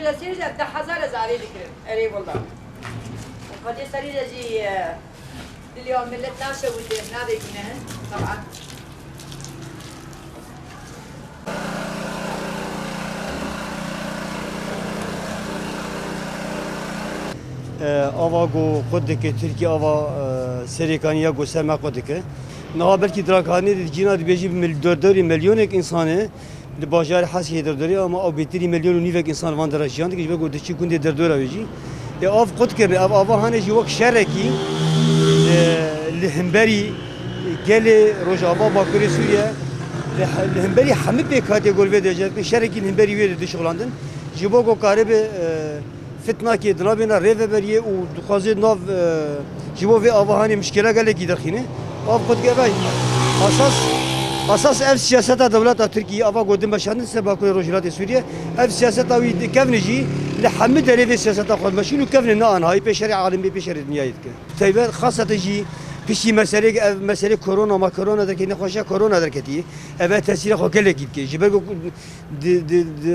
لسيرج أبدا حزار زعلي ذكر أري والله وقد يسري لجي اليوم ملت ناشا ودي نادي كنا طبعا آوا گو قدک ترکیه آوا سریکانیا گو سرما قدکه نه بلکه دراکانی دیجینا دیجی درداری میلیون یک انسانه لباجار حسی درداری اما او بیتری میلیون و نیو انسان وان درجیان دیگه بگو دچی کندی دردورا ویجی آف قد کرد آوا هنه جوک شرکی لهمبری گل روجاوا باکوری سوریه لهمبری همه بکاتی گل ویده جد شرکی لهمبری ویده دشغلاندن جوکو کارب فتنه کی دنابینا ریو بریه و دخوازی ناو جواب آواهانی مشکل گله کی دخینه آب خود که بای اساس اف سیاست دولت ترکیه آوا گودن بشاندن سباکوی روجلات سوریه اف سیاست اوی کفنجی لحمد ریو سیاست خود ماشینو کفن نه آنهای پیشری عالمی پیشری دنیایی که تایبه خاصه جی پیشی مسئله کرونا ما کرونا در که نخواشه کرونا در کتی اول تاثیر خو گله کی که جبر گو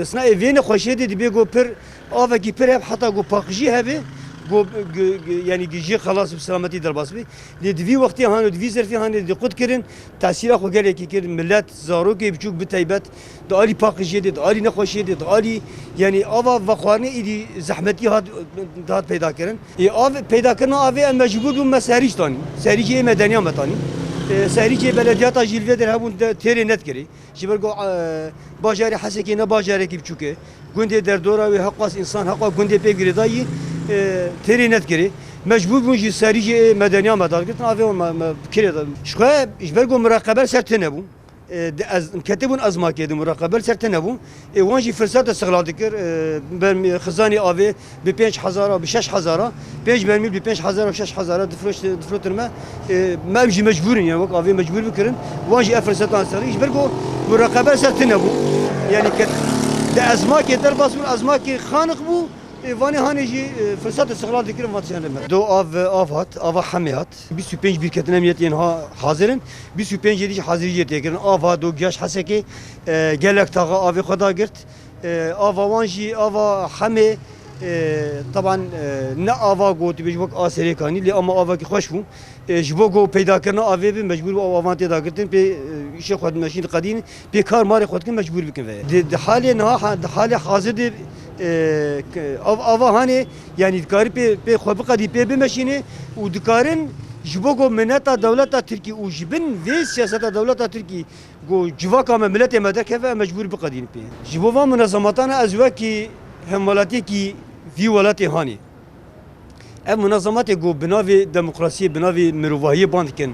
اسنا وین خوشه دی بگو پر آوا کی پر حتی گو پاکجی هبه گو یعنی گیجی خلاص بسلامتی در باس بی لدوی وقتی هانو دوی ظرفی هانی دقت کردن تاثیر خو گله کی کرد ملت زارو که بچوک بتایبت داری پاکجی دی داری نخوشه دی داری یعنی آوا وقوانه ایدی زحمتی هات پیدا کردن آوا پیدا کردن آوا مجبور بودم مسیریش تانی سریجی مدنی هم تانی سریجی بلدیات جیلوی در همون تری نت کری جبر گو باجاری حسکی نه باجاری کی بچوکه گنده در دوره و حقاس انسان حقا گنده پیگیری دایی تری نت کری مجبور بودم سریجی مدنی هم دار کردن آوا ما کری داد شخواه جبر گو مراقبه سرت نبود از كاتبون أزمة كده مراقبة سرتنبو وانجي فرصات استغلال ذكر خزاني آوي ببينش حزارة بشش حزارة بينش برميل ببينش حزارة وشش حزارة دفروتر ما بيجي مجبورين يعني وقت آوي مجبور بكرن وانجي فرصات استغلال إيش برجو مراقبة سرتنبو يعني كت ده أزمة كده بس من أزمة كي خانق بو وانی هانیجی فرصت استقلال دکرم واتشان رم دو آف حمیات 25 bir ketnemiyet اینها حاضرن 25 دیگه حاضریت کردن آف دو گیاش حسه که گلک تاقا آف خدا گرت آف وانجی آف حمی طبعا نه آوا گوت بیش وقت آسری کانی لی اما آوا کی خوش بو جبو گو پیدا کردن آوی به مجبور بو آوان پیدا کردن به ایش خود ماشین قدیم به کار مار خود کن مجبور بکن ده حال نه حال حاضر ده آوا هانی یعنی کاری به خود قدیم به ماشینه و دکارن جبو گو منت دولت ترکی و جبن و سیاست دولت ترکی گو جوا کام ملت مدرک و مجبور بقدیم به جبو و منظماتان ازواکی همولاتی کی في ولاتي هاني منظمات جو بناوي ديمقراطية بناوي مروفاهية باندكن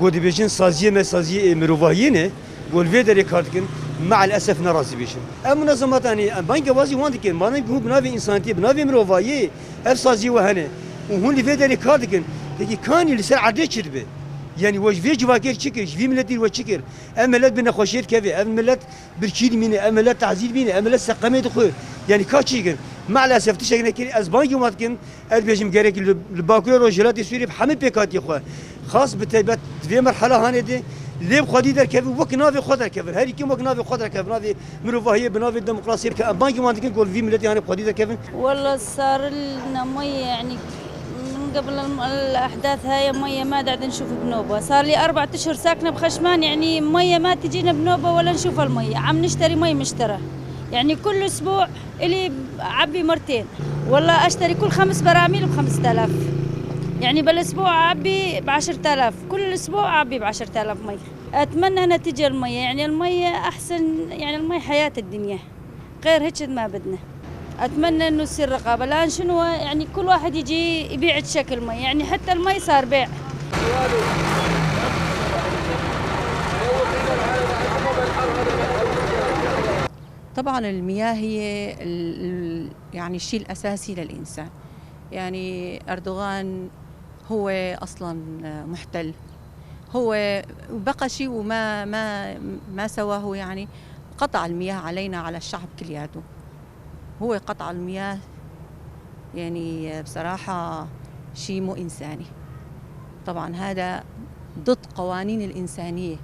جو دبيجن سازية ما سازية مروفاهية جو الفيدر كاردكن مع الأسف نرازي بيشن منظمات يعني بانك وازي واندكن ما نقول بناوي إنسانية بناوي مروفاهية سازية وهنا وهون الفيدر كاردكن هيك كان اللي سر عدي كذبه يعني وش في جواكير شكر في ملتي وشكر ملت بنخوشير كذا ملت بركيد مين ملت تعزيز مين ملت سقمة دخول يعني كاتشيكن مع الأسف تشكل كذي أزبان يوم كن البيجم جارك الباكور رجالات سوري بحمل بيكاتي خو خاص بتبت في مرحلة هاني دي ليه بخدي در كيف وكنا في خدر كيف هذي كم وكنا في خدر كيف نافي مروفاهية بنافي الديمقراطية كأبان يوم كن كل في ملتي هاني بخدي در كيف والله صار لنا مية يعني قبل الأحداث هاي مية ما قاعد نشوف بنوبة صار لي 4 أشهر ساكنة بخشمان يعني مية ما تجينا بنوبة ولا نشوف المية عم نشتري مية مشترى يعني كل أسبوع إلي عبي مرتين والله أشتري كل 5 براميل ب5000 يعني بالأسبوع عبي ب10000 كل أسبوع عبي ب10000 مية أتمنى أن تجي المية يعني المية أحسن يعني المية حياة الدنيا غير هيك ما بدنا أتمنى إنه يصير رقابة الآن شنو يعني كل واحد يجي يبيع شكل مي يعني حتى المي صار بيع طبعا المياه هي يعني الشيء الأساسي للإنسان يعني أردوغان هو أصلا محتل هو بقى شيء وما ما سواه يعني قطع المياه علينا على الشعب كلياته هو قطع المياه يعني بصراحة شيء مو إنساني طبعا هذا ضد قوانين الإنسانية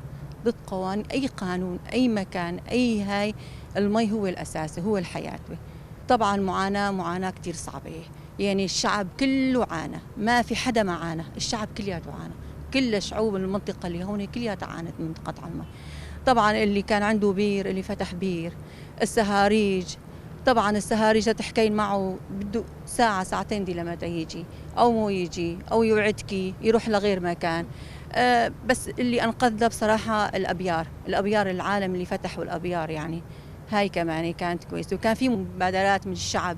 ضد قوانين أي قانون أي مكان أي هاي المي هو الأساس هو الحياة طبعا معاناة كتير صعبة. يعني الشعب كله عانى، ما في حدا ما عانى، الشعب كلياته عانى، كل شعوب المنطقة اللي هون كلياتها عانت من قطع الماء. طبعا اللي كان عنده بير، اللي فتح بير، السهاريج. طبعا السهاريج تحكين معه بده ساعة ساعتين دي لما يجي أو مو يجي أو يوعدكي يروح لغير مكان. بس اللي أنقذنا بصراحة الأبيار العالم اللي فتحوا الأبيار، يعني هاي كمان كانت كويس. وكان في مبادرات من الشعب،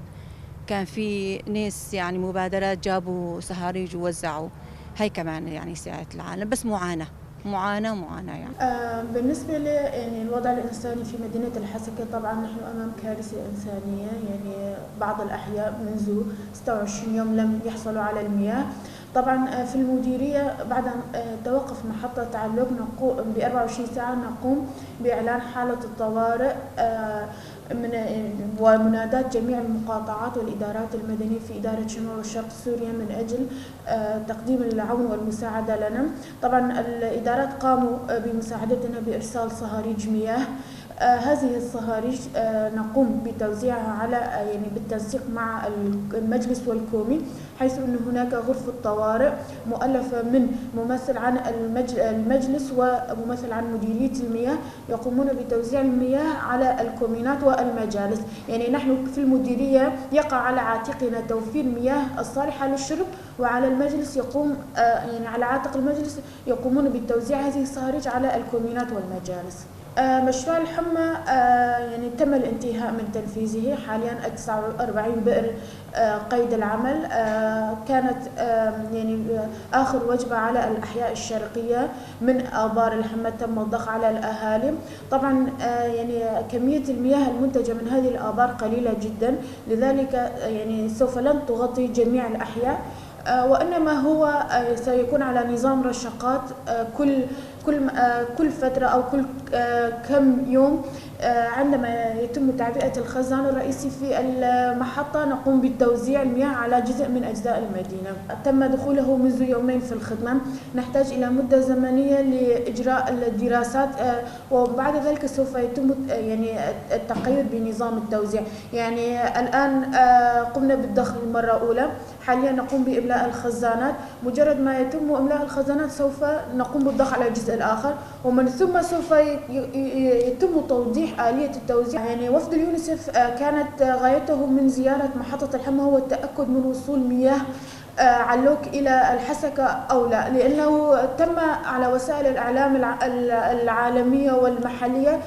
كان في ناس يعني مبادرات جابوا سهاريج ووزعوا، هاي كمان يعني ساعدت العالم. بس معاناة يعني. بالنسبة لي يعني الوضع الإنساني في مدينة الحسكة، طبعا نحن أمام كارثة إنسانية. يعني بعض الأحياء منذ 26 يوم لم يحصلوا على المياه. طبعا في المديرية بعد توقف محطة تعلق نقوم ب 24 ساعة نقوم بإعلان حالة الطوارئ ومنادات جميع المقاطعات والإدارات المدنية في إدارة شمال وشرق سوريا من أجل تقديم العون والمساعدة لنا. طبعا الإدارات قاموا بمساعدتنا بإرسال صهاريج مياه. هذه الصهاريج نقوم بتوزيعها على يعني بالتنسيق مع المجلس والكومي، حيث أن هناك غرفة طوارئ مؤلفة من ممثل عن المجلس وممثل عن مديرية المياه، يقومون بتوزيع المياه على الكومينات والمجالس. يعني نحن في المديرية يقع على عاتقنا توفير مياه الصالحة للشرب، وعلى المجلس يقوم يعني على عاتق المجلس يقومون بتوزيع هذه الصهاريج على الكومينات والمجالس. مشروع الحمى يعني تم الانتهاء من تنفيذه، حاليا 49 بئر قيد العمل. كانت يعني آخر وجبة على الأحياء الشرقية من آبار الحمى تم الضخ على الأهالي. طبعا يعني كمية المياه المنتجة من هذه الآبار قليلة جدا، لذلك يعني سوف لن تغطي جميع الأحياء، وإنما هو سيكون على نظام رشقات كل فترة أو كل كم يوم. عندما يتم تعبئة الخزان الرئيسي في المحطة نقوم بتوزيع المياه على جزء من أجزاء المدينة. تم دخوله منذ يومين في الخدمة، نحتاج إلى مدة زمنية لإجراء الدراسات، وبعد ذلك سوف يتم يعني التقيد بنظام التوزيع. يعني الآن قمنا بالضخ للمرة الأولى، حاليا نقوم بإملاء الخزانات. مجرد ما يتم إملاء الخزانات سوف نقوم بالضغط على الجزء الآخر، ومن ثم سوف يتم توضيح آلية التوزيع. يعني وفد اليونيسف كانت غايته من زيارة محطة الحمى هو التأكد من وصول مياه علوك إلى الحسكة أو لا، لأنه تم على وسائل الإعلام العالمية والمحلية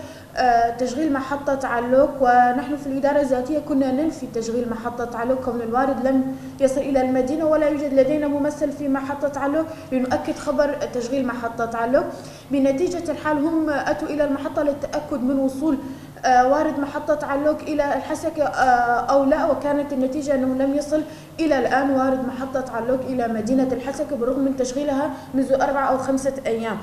تشغيل محطة علوك، ونحن في الإدارة الذاتية كنا ننفي تشغيل محطة علوك كون الوارد لم يصل إلى المدينة ولا يوجد لدينا ممثل في محطة علوك لنؤكد خبر تشغيل محطة علوك. بنتيجة الحال هم أتوا إلى المحطة للتأكد من وصول وارد محطة علوك إلى الحسكة أو لا، وكانت النتيجة أنه لم يصل إلى الآن وارد محطة علوك إلى مدينة الحسكة بالرغم من تشغيلها منذ 4 أو 5 أيام.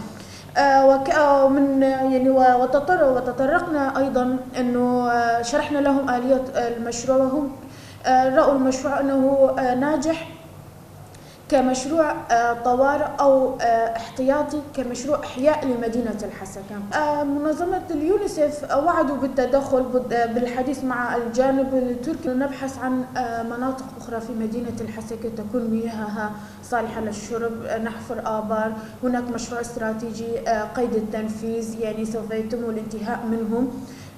ومن يعني وتطرقنا ايضا انه شرحنا لهم آلية المشروع، وهم رأوا المشروع انه ناجح كمشروع طوارئ أو احتياطي، كمشروع إحياء لمدينة الحسكة. منظمة اليونيسف وعدوا بالتدخل بالحديث مع الجانب التركي، نبحث عن مناطق أخرى في مدينة الحسكة تكون مياهها صالحة للشرب، نحفر آبار. هناك مشروع استراتيجي قيد التنفيذ، يعني سوف يتم الانتهاء منهم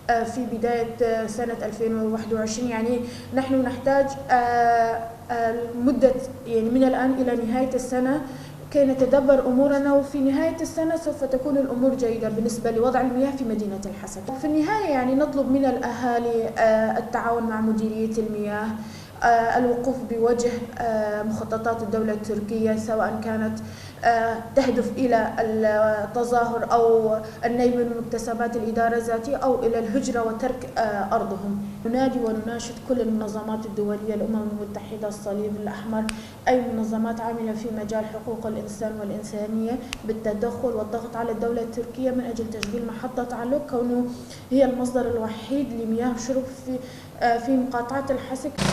في بداية سنة 2021. يعني نحن نحتاج مدة يعني من الآن إلى نهاية السنة كي نتدبر أمورنا، وفي نهاية السنة سوف تكون الأمور جيدة بالنسبة لوضع المياه في مدينة الحسكة. في النهاية يعني نطلب من الأهالي التعاون مع مديرية المياه، الوقوف بوجه مخططات الدولة التركية، سواء كانت تهدف إلى التظاهر أو النيل من مكتسبات الإدارة الذاتية أو إلى الهجرة وترك أرضهم. ننادي ونناشد كل المنظمات الدولية، الأمم المتحدة، الصليب الأحمر، أي منظمات عاملة في مجال حقوق الإنسان والإنسانية بالتدخل والضغط على الدولة التركية من أجل تشغيل محطة علوك، كونه هي المصدر الوحيد لمياه الشرب في مقاطعة الحسكة.